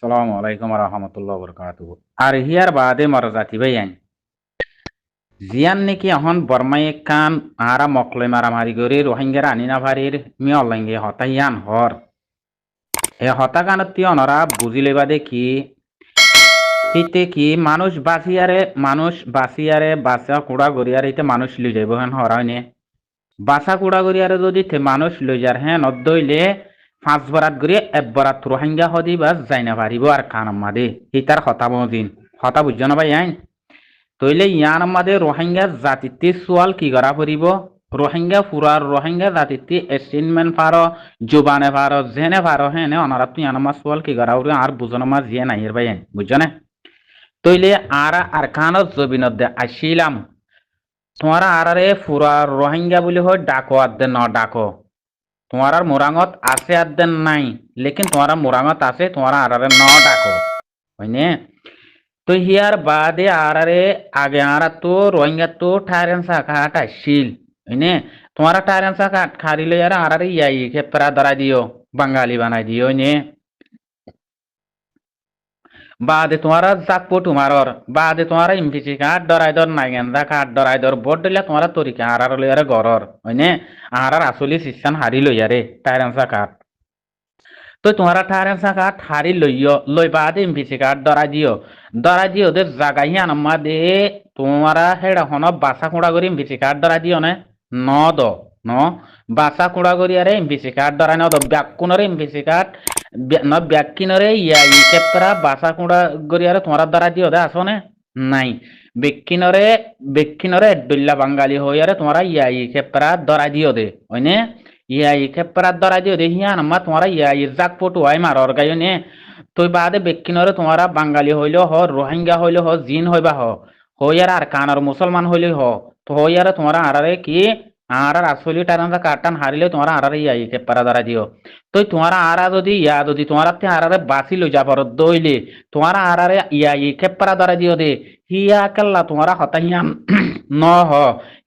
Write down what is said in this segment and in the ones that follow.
সালামু আলাইকুম রহমতুল্লাহ বরকাতু। আর হিয়ার বাদে মরজাতি ভাই আইন জিয়ান নাকি এখন বর্মাই কান আরা মকলে মারামারি করে রোহিঙ্গার আনিনা ভারির মি অলাঙ্গে হতাইয়ান হর এ হতাকানতি অনরা বুঝিলে বাদে কি হিতে কি মানুষ বাঁচিয়ারে বাঁচা কুড়া গড়িয়ার ইতে মানুষ লই যাইব হেন হরাইনে বাসা কুড়া গড়িয়ারে যদি তে মানুষ লই যার হ্যাঁ নদ্দইলে 5 বরাত গড়িয়ে 1 বরাত রোহিঙ্গা হদি বা যাইনা পারিব আর কানাম্মাদে হিতার হতা মজিন হতা বুঝছ না ভাই আইন তইলে ইয়ান আমাদের রোহিঙ্গা জাতিতে সোয়াল কি করা পড়িব রোহিঙ্গা ফুরার রোহিঙ্গা জাতিতে এসিনমেন্ট পারো জুবানে পারো জেনে পারো হেনে অনারা তুই আনামা সোয়াল কি করা পড়িব আর বুঝন মা জিয়ে নাই ভাই আইন বুঝছ না তইলে আর কানত জবিনদে আসিলাম তোমারা আরারে ফুরার রোহিঙ্গা বলি হয় ডাকো আদে ন ডাকো তোমার আর মোরাঙত আছে আদেন নাই লেকিন তোমার মোরাঙত আছে তোমার আরারে ন ডাকো হয়নে তো হিয়ার বাদে আরারে আগে আরা তো রোহিঙ্গা তো ঠারেন সাকাট আসিল হয়নে তোমারা ঠারেন সাকাট খারিলে আর আরারে ইয়াই খেপরা ধরা দিও বাঙালি বানাই দিও হয়নে বাদে তোমারা জাকপো তোমারর বাদে তোমারা ইমপিসি কাঠ ডরাই দর নাইগেন্দা কাঠ ডরাই দর বট দিলে তোমারা তরিকা আরার লইয়ারে গরর হয়নে আরার আসলি সিস্টান হারি লইয়ারে টাইরেন্সা কাঠ তো তোমারা টাইরেন্সা কাঠ হারি লইয় লই বাদে ইমপিসি কাঠ ডরাই দিও দে জাগাই আনম্মা দে তোমারা হেডা হন বাসা কুড়া করি ইমপিসি কাঠ ডরাই দিও নে ন দ ন বাসা কুড়া করি আরে ইমপিসি কাঠ ডরাই ন দ ব্যাকুনরে ইমপিসি কাঠ ন ব্যাকিনরে ইয়া ই কেপরা বাসা কুড়া করি আরে তোমার দ্বারা দিও দে আসনে নাই বেক্কিনরে এডুল্লা বাঙালি হই আরে তোমারা ইয়া ই কেপরা ধরা দিও দে ওইনে ইয়া ই কেপরা ধরা দিও দে হিয়া নাম্মা তোমারা ইয়া ই জাক পটু আই মারর গাইও নে তুই বাদে বেক্কিনরে তোমারা বাঙালি হইলেও হ রোহিঙ্গা হইলেও হ জিন হইবা হই আর কানার মুসলমান হইলেও তো হই আর তোমারা আরারে কি আর আসলি টাইরানরা কাটান হারিলে তোমারা আরারে ইয়া ই কেপরা ধরা দিও তুই তোমারা আরা যদি তোমারা তে আরারে বাসি লই যাবার দইলে তোমারা আরারে ইয়া ই খেপরা ধরা দিও দে হিয়া কাল্লা তোমারা হতা হিয়ান ন হ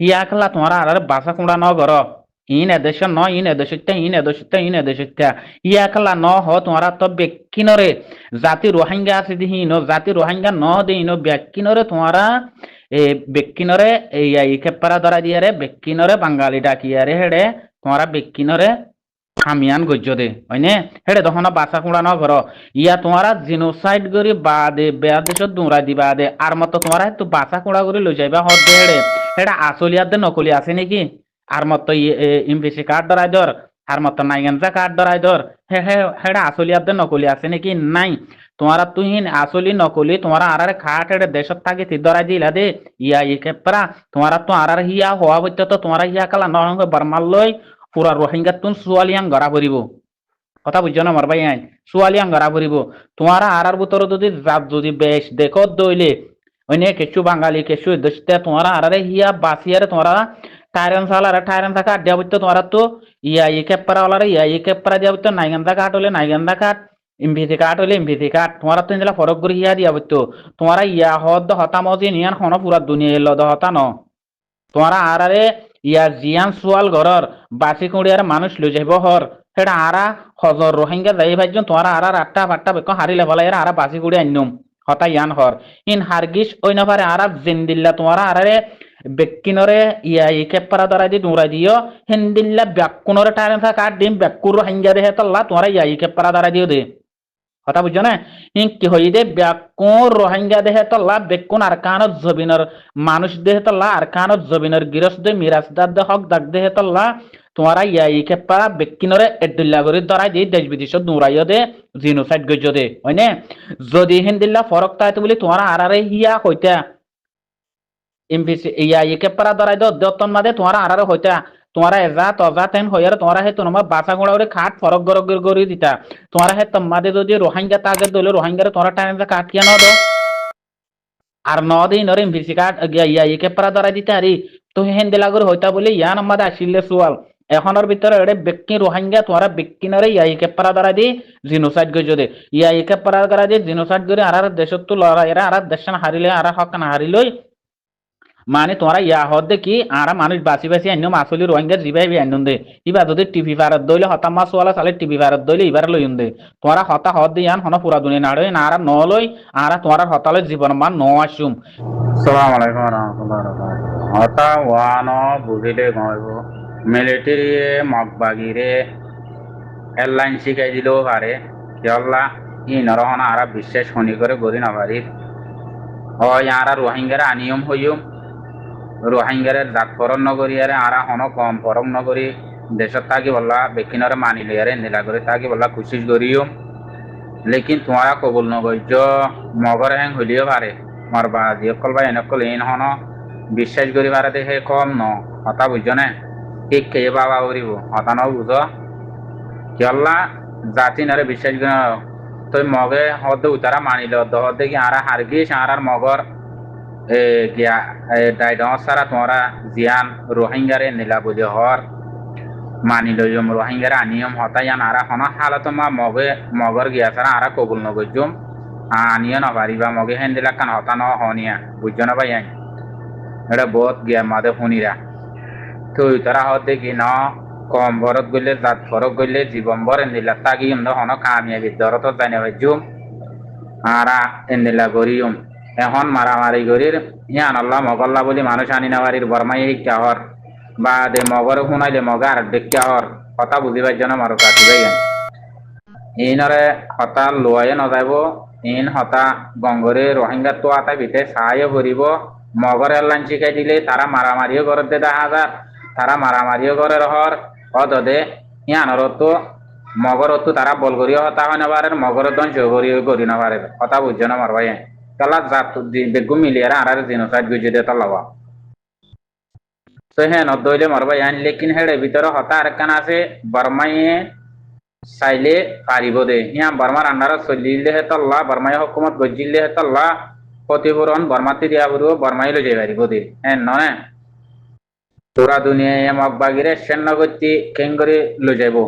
হিয়া কাল্লা তোমারা আরারে বাসা কুড়া ন গর ইন এদেশ ন ইন এদেশিত্যা ইয়া কাল্লা ন হ তোমারা তো বেকিনরে জাতি রোহিঙ্গা আছে দি হিনো জাতি রোহিঙ্গা ন দে ইনো বেকিনরে তোমারা এ বেকিনরে ইয়া ই খেপরা ধরা দিয়ারে বেকিনরে বাঙালি ডাকিয়ারে হেডে তোমারা বেকিনরে হামিয়ান গজ্য দে হয়নে হেডে তখন বাসা কুড়া ন ঘর ইয়া তোমারা জিনোসাইড করি বাদে বেয়া দেশত দৌড়া দিবা দে আর মতো তোমারা তো বাসা কুড়া করে লই যাইবা হর দে হেডে হেডা আসলিয়ার দে নকলি আছে নাকি আর মতো ইমবেসি কার্ড ধরাই ধর আর মতো নাইগেঞ্জা কার্ড ধরাই ধর হেডা আসলিয়ার দে নকলি আছে নাকি নাই তোমারা তুই আসলি নকলি তোমারা আর খাট হেডে দেশত থাকি তি ধরাই দিলা দে ইয়া ই কেপরা তোমারা তো আর হিয়া হওয়া বইতে তো তোমারা হিয়া কালা নরঙ্গ বর্মাল লই পুরা রোহিঙ্গা তুন চুয়ালিয়াং গড়া পড়িব কথা বুঝছো না আমার ভাই আইন চুয়ালিয়াং গড়া পড়িব তোমার আর ভিতর যদি জাত যদি বেশ দেখো দইলে অন্য কেঁচু বাঙালি কেঁচু দেশতে তোমার আরে হিয়া বাসিয়ারে তোমারা টাইরেন থাকা আড্ডা বুঝতো তোমার তো ইয়া ই কেপারা ওলারে ইয়া ই কেপারা দিয়া বুঝতো নাইগান্দা কাঠ হলে নাইগান্দা কাঠ ইমভিতি কাঠ হলে ইমভিতি কাঠ তোমার তো ইন্দলা ফরক করে হিয়া দিয়া বুঝতো তোমারা ইয়া হদ হতা মজি নিয়ান হন পুরা দুনিয়া এলো হতা ন তোমারা আরে ইয়া জিয়ান সোয়াল ঘরর বাসি কুড়িয়ার মানুষ লই যাইব হর সেটা আরা হজর রোহিঙ্গা যাই ভাইজন তোমারা আর আটটা পাট্টা বেক হারিলে বলা এরা আরা বাসি কুড়ি আইনুম হতা ইয়ান হর ইন হারগিস ওই নপারে আরা জিন্দিল্লা তোমারা আরে বেক্কিনরে ইয়া ই কেপারা দ্বারা দি দৌড়াই দিও হিন্দিল্লা ব্যাকুনরে টাইম থাকা কাট ডিম ব্যাকুর রোহিঙ্গা দেহে তল্লা তোমারা ইয়া ই কেপারা দ্বারা দিও দে কথা বুঝছো না ইন কি হই দে ব্যাকুন রোহিঙ্গা দেহে তল্লা বেকুন আর কানত জবিনর মানুষ দেহে তল্লা আর কানত জবিনর গিরস দে মিরাজদার দে হক দাগ দেহে তল্লা তোমারা ইয়া ই খেপা বেকিনরে এডুল্লা করে ধরাই দি দেশ বিদেশত দৌড়াইও দে জিনোসাইড গজ্য দে হয়নে যদি হিন্দিল্লা ফরক তাইতো বলি তোমারা আরারে হিয়া হইতা এমপিসি ইয়া ই খেপা ধরাই দো দতন মাদে তোমারা আরারে হইতা তোমারা এজাত অজাত হেন হইয়ার তোমারা হে তোমার বাসা গোড়া করে খাট ফরক গরক গরি দিতা তোমারা হে তোমাদে যদি রোহিঙ্গা তাগে দলে রোহিঙ্গারে তোমরা টাইম কাট কিয়া ন দো আর ন দিন নরে এমপিসি কাট ইয়া ই খেপা ধরাই দিতে আরি তো হেন দিলা করে হইতা বলে ইয়ান আমাদের আসিলে সুয়াল এখনের ভিতরে এড়ে বেক্কি রোহিঙ্গা তোমরা বেক্কিনারে ইয়াই কেপারা দ্বারা দি জিনোসাইড গই যদি ইয়াই কেপারা দ্বারা দি জিনোসাইড করে আর দেশত তো লড়াই এরা আর দেশন হারিলে আর হক না হারিলই মানে তোমরা ইয়া হদ দেখি আরা মানুষ বাঁচি বাঁচি আন্য মাসলি রোহিঙ্গার জিবাই বি আনুন দে ইবা যদি টিভি পারত দইলে হতা মাস ওয়ালা সালে টিভি পারত দইলে ইবার লইন দে তোমরা হতা হদ দিয়ান হন পুরা দুনিয়া নাড়ে না আরা ন লই আরা তোমার হতালে জীবন মান ন আসুম। আসসালামু আলাইকুম warahmatullahi wabarakatuh. Hota wano buhile goibo military mokbagire airline শিখাই দিলেও পারে কেলা ই নরহনা আরা বিশ্বাস শনি করে গদি না পারি হয় আরা রোহিঙ্গারা আনিয়ম হইম রোহিঙ্গারের জাতফরণ নগরীয়ারে আরা হন কম ফরম নগরী দেশত থাকি বললা বেকিনরে মানি লইয়ারে নীলা করে থাকি বললা খুশিস করিও লেকিন তোমারা কবুল নগর্য মগর হ্যাং হইলেও পারে মারবা যিসকল বা এনেকল ইন হন বিশ্বাস করি পারে দেখে কম ন হতা বুঝছ নে ঠিক খেয়ে বাবা করিব হতা ন বুঝ কেলা জাতি নরে বিশ্বাস করি তুই মগে হদে উতারা মানিল হদে কি আরা হারগিস আরার মগর গিয়া ডাইডর সারা তোমরা জিয়ান রোহিঙ্গারে নীলা বুঝে হর মানি লইম রোহিঙ্গারে আনিয়ম হতায়ান আরা হন হালত মা মগে মগর গিয়া সারা আরা কবুল নগজুম আনিয় নপারিবা মগে হেন দিলা কান হতা ন হনিয়া বুঝছ না ভাই এটা বহুত গিয়া মাদে শুনিরা তুই তারা হতে কি ন কম বরত গইলে জাত ফরক গইলে জীবন বর এন্দিলা তাগি এমন হন কামিয়াবি দরত জানে বাজুম আরা এন্দিলা গরিয়ম এখন মারামারি গরির ইয়ান আল্লাহ মগল্লা বলি মানুষ আনি নাবারির বর্মাই শিক্ষা হর বা দে মগর শুনাইলে মগার দেখা হর কথা বুঝিবার জন্য মারো কাটি ভাই ইনরে হতা লোয়াই নযাব ইন হতা গঙ্গরে রোহিঙ্গা তো আতা ভিতে সাহায্য করিব মগর এয়ারলাইন শিখাই দিলে তারা মারামারিও করে দে 10,000 তারা মারামারিও করে হর অদে ইয়ানর তো মগর তো তারা বল করিও হতা হয় নাবারে মগর ধ্বংস করিও করি নাবারে কথা বুঝছো না মারবাই তালা জাত বেগু মিলিয়ারা আর জিনোসাইড গুজি দে তালাবা তো হ্যাঁ নদইলে মারবাই আইন লেকিন হেড়ে ভিতরে হতা আরেকখান আছে বর্মাইয়ে চাইলে পারিব দে ইয়া বর্মার আন্ডারত চলিলে হে তল্লা বর্মাই হকুমত গজিলে হে তল্লা ক্ষতিপূরণ বর্মাতে দিয়া বুড়ো বর্মাই লৈ যাই পারিব দে হ্যাঁ নয় পুরা দুনিয়ায় মগবাগিরে সেন্নগতি কেঙ্গরি লৈ যাইব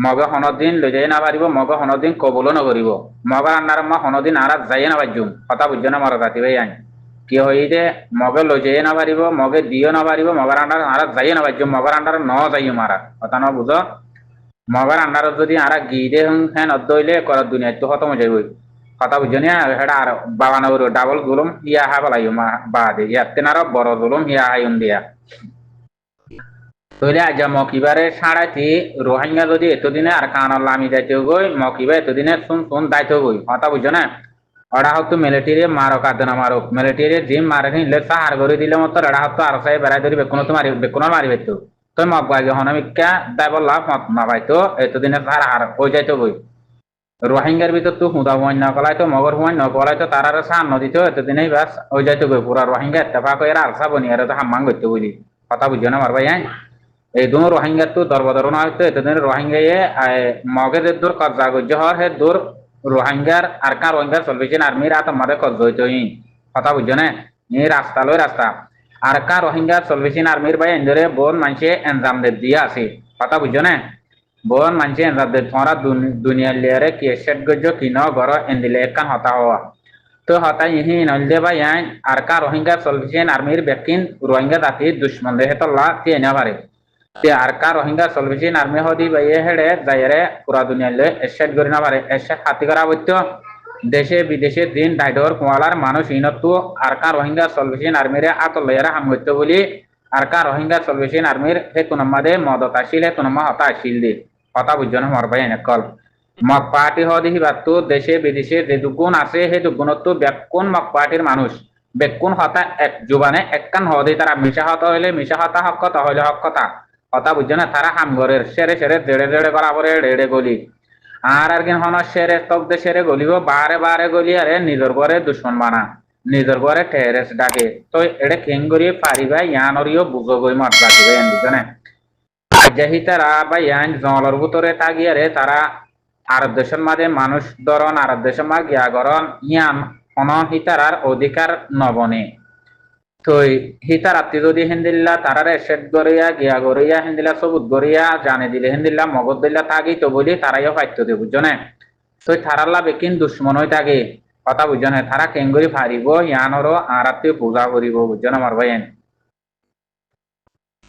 মগে হনদিন লৈ যাই না পারিব মগে হনদিন কবলো নকরিব মগর আন্ডার মা হনদিন আর যাই না বাজুম কথা বুঝছো না মারা জাতি ভাই আইন কি হই দে মগে লৈ যাই না পারিব মগে দিও না পারিব মগর আন্ডার আর যাই না বাজুম মগর আন্ডার ন যাইও মারা কথা ন বুঝো মগর আন্ডারত যদি আর গিদে হ্যাঁ নদইলে কর দুনিয়া তো খতম হয়ে যাইব কথা বুঝছো না হেটা আর বাবানগর ডাবল জুলুম ইয়া হা বলাইও মা বা দে ইয়াতে না বড় জুলুম ইয়া হাইন দিয়া তইলে আজ মকিবারে সাড়াইতি রোহিঙ্গা যদি এতদিনে আর কানাল লামি যাইতে গই মকিবা এতদিনে শুন শুন দায়িত্ব গই কথা বুঝছো না ওরা হতো মিলিটারি মারো কাদনা মারো মিলিটারি জিম মারে নিলে সাহার করে দিলে মতো ওরা হতো আর সাই বেড়াই ধরি বেকুনো তো মারি বেকুনো মারি পাইতো তো মগবাগে হনমিকা দাইব লাভ মত না পাইতো এতদিনে সার হার হয়ে যাইতো গই রোহিঙ্গার ভিতর তো হুদা হুয়াই না কলাই তো মগর হুয়াই না কলাই তো তার আর সার নদীতে এতদিনেই বাস হয়ে যাইতো গই পুরা রোহিঙ্গা এত্তেফাক করে আর সাবনি আর তো হাম্মাং করতে বুঝি কথা বুঝছো না মারবাই হ্যাঁ এই দু রোহিঙ্গা তো দরবদর না হইতো এতদিন রোহিঙ্গায়ে মগের দূর কবজা গজ্য হর হে দূর রোহিঙ্গার আর কা রোহিঙ্গার সলভেশন আর্মির আত মাদে কবজা হইতো কথা বুঝছো না এই রাস্তা লই রাস্তা আর কা রোহিঙ্গার সলভেশন আর্মির ভাই এনজরে বোন মানুষে এনজাম দে দিয়া আছে কথা বুঝছো না বোন মানুষে এনজাম দে তোমরা দুনিয়া লিয়ারে কি সেট গজ্য কিন গর এন্দিলে কান হতা হওয়া তো হতা ইহি নলদে ভাই আর কা রোহিঙ্গার সলভেশন আর্মির বেকিন রোহিঙ্গা জাতি দুশ্মন দেহে তল্লা তিয়ে না পারে আর কা রোহিঙ্গা সলভেশন আর্মি হদি বাইয়ে হেডে যাইরে পুরা দুনিয়ালে এসেট করি না পারে এসেট হাতি করা বইত দেশে বিদেশে দিন ডাইডর কোয়ালার মানুষ ইনতো আর কা রোহিঙ্গা সলভেশন আর্মিরে আতল লইরা হাম করতে বলি আর কা রোহিঙ্গা সলভেশন আর্মির হে তুনমাদে মদত আসিল হে তুনমা হতা আসিল দি কথা বুঝজন মরবাই এনেকল মক পার্টি হদি হিবাতো দেশে বিদেশে যে দুগুণ আছে হে দুগুণতো বেকুন মক পার্টির মানুষ বেকুন হতা এক জুবানে একখান হদি তারা মিশা হতা হইলে মিশা হতা হক কথা হইলে হক কথা কথা বুঝছো না তারা হামগরের সেরে সেরে দেড়ে দেড়ে করা পরে ডেড়ে গলি আর কিন হন সেরে তবদে সেরে গলিব বারে বারে গলি আরে নিজের ঘরে দুশ্মন বানা নিজের ঘরে টেরেস ডাকে তো এড়ে কেঙ্গরি পারিবা ইয়ানরিও বুঝো গই মত রাখিবে বুঝছো না আজাহি তারা বা ইয়ান জলর ভিতরে তাগিয়ারে তারা আরব দেশের মাঝে মানুষ ধরন আরব দেশের মা গিয়া গরন ইয়ান হন হিতারার অধিকার নবনে তো হিতার আত্মি যদি হিন্দিল্লা তারারে সেট গড়িয়া গিয়া গড়িয়া হিন্দিল্লা সবুত গড়িয়া জানে দিলে হিন্দিল্লা মগজ দিল্লা থাকি তো বলি তারাইও পাইতো দে বুঝছো না তো তারাল্লা বেকিন দুশ্মন হয়ে থাকে কথা বুঝছো না তারা কেঙ্গুরি ফারিব ইয়ানরও আরাতে পূজা করিব বুঝছো না আমার ভাই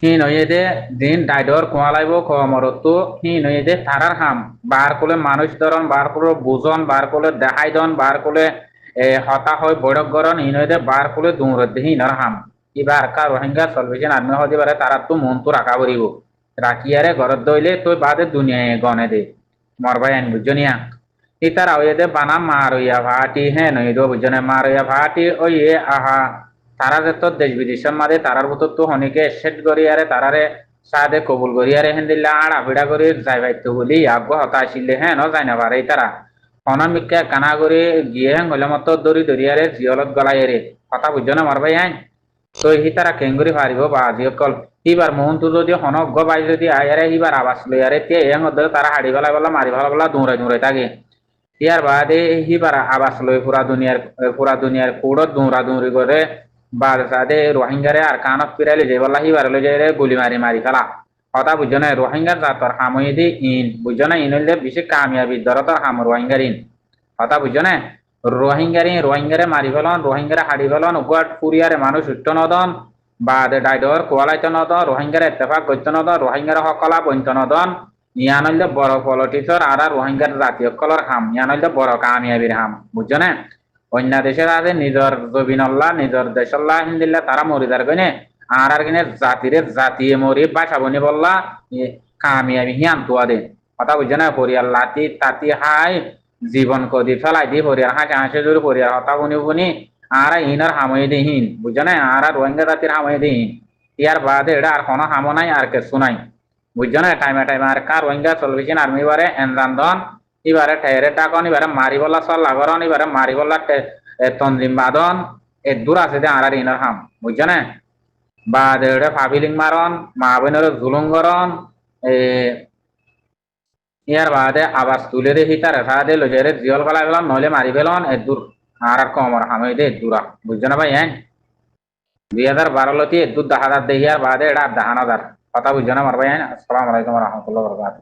হিন হইতে দিন ডাইডর কোয়ালাইব কমরতো হিন হইতে তারার হাম বার কোলে মানুষ ধরন বার কোলে বুজন বার কোলে দেখাই দন বার কোলে হতা হয় বৈঠক গরন হিন হইতে বার কোলে দূরত হিনর হাম এবার কা রোহিঙ্গা সলভেশন আর্মি হতে পারে তারা তো মন তো রাখা পড়িব রাখিয়ারে ঘরত দইলে তো বাদে দুনিয়ায় গনে দে মরবাই আইন বুঝছো নিয়া ইতারা ওইতে বানা মারইয়া ভাটি হ্যাঁ নই দো বুঝছো না মারইয়া ভাটি ওই আহা তারা যে তো দেশ বিদেশের মাঝে তারার ভিতর তো হনিকে সেট করিয়ারে তারারে সাদে কবুল করিয়ারে হেন দিল্লা আড়া ভিড়া করে যাই ভাইতো বলি আগ্য হতা আসিলে হ্যাঁ ন যাই না পারে তারা অনামিকা কানা করে গিয়ে হ্যাঁ গলে মতো দড়ি দড়িয়ারে জিয়লত গলাইরে কথা বুঝছো না মারবাই আইন তো হি তারা কেঙ্গুরি পারিব বা আজিকল হিবার মোহনটো যদি হনজ্ঞ বাই যদি আয়ারে হিবার আবাস লইয়ারে তে এং তারা হাড়ি বেলা বেলা মারি বেলা বেলা দৌড়াই দৌড়াই থাকে ইয়ার বাদে হিবার আবাস লই পুরা দুনিয়ার কুড়ত দৌড়া দৌড়ি করে বাদ সাদে রোহিঙ্গারে আর কানত পিরাইলে যে বলা হিবার লই যাই গুলি মারি মারি ফেলা কথা বুঝছো না রোহিঙ্গার জাতর হামইদি ইন বুঝছো না ইন হইলে বেশি কামিয়াবি দরতর হাম রোহিঙ্গার ইন কথা বুঝছো না রোহিঙ্গারে মারি ফেলন রোহিঙ্গারে হাড়ি ফেলন উপাট ফুরিয়ারে মানুষ উঠতে নদন বাদে ডাইডর কোয়ালাইতে নদন রোহিঙ্গারে ইত্তেফাক করতে নদন রোহিঙ্গারে হকলা বইতে নদন ইয়ান হইলে বড় পলিটিক্সর আর রোহিঙ্গার জাতীয় কলর হাম ইয়ান হইলে বড় কামিয়াবির হাম বুঝছো না অন্য দেশের আগে নিজের জবিনল্লাহ নিজের দেশল্লাহ হিন্দিল্লা তারা মরিদার গনে আর কিনে জাতিয়ে মরি বাঁচাবনি বললা কামিয়াবি হিয়ান তুয়া দে কথা বুঝছো না পরিয়ার লাতি তাতি হাই জীবন কদি ফেলাই দি পরিয়ার হাঁসে হাঁসে জোর পরিয়ার হতা বুনি বুনি আর ইনার হামই দিহীন বুঝছো না আর রোহিঙ্গা জাতির হামই দিহীন ইয়ার বাদে এটা আর কোনো হামো নাই আর কিছু নাই বুঝছো না টাইমে টাইমে আর কার রোহিঙ্গা চলবেছেন আর্মি বারে এনজান দন এবারে ঠেরে টাকন এবারে মারি বলা চল লাগরন এবারে মারি বলা তঞ্জিম বাদন এ দূর আছে দে আর ইনার হাম বুঝছো না বাদে এটা ফাবিলিং মারন মা বোনের জুলুম করন ইয়ার বাদে আবাস তুলে দে হিতারে সাদে লজেরে জিয়ল ফেলাই ফেলন নইলে মারি ফেলন এ দূর আর কমর হামই দে দূরা বুঝছো না ভাই হ্যাঁ 2012 লতি 2,000 দেহিয়ার বাদে এটা 10,000 কথা বুঝছো না মার ভাই হ্যাঁ আসসালামু আলাইকুম রহমতুল্লাহ বরকাত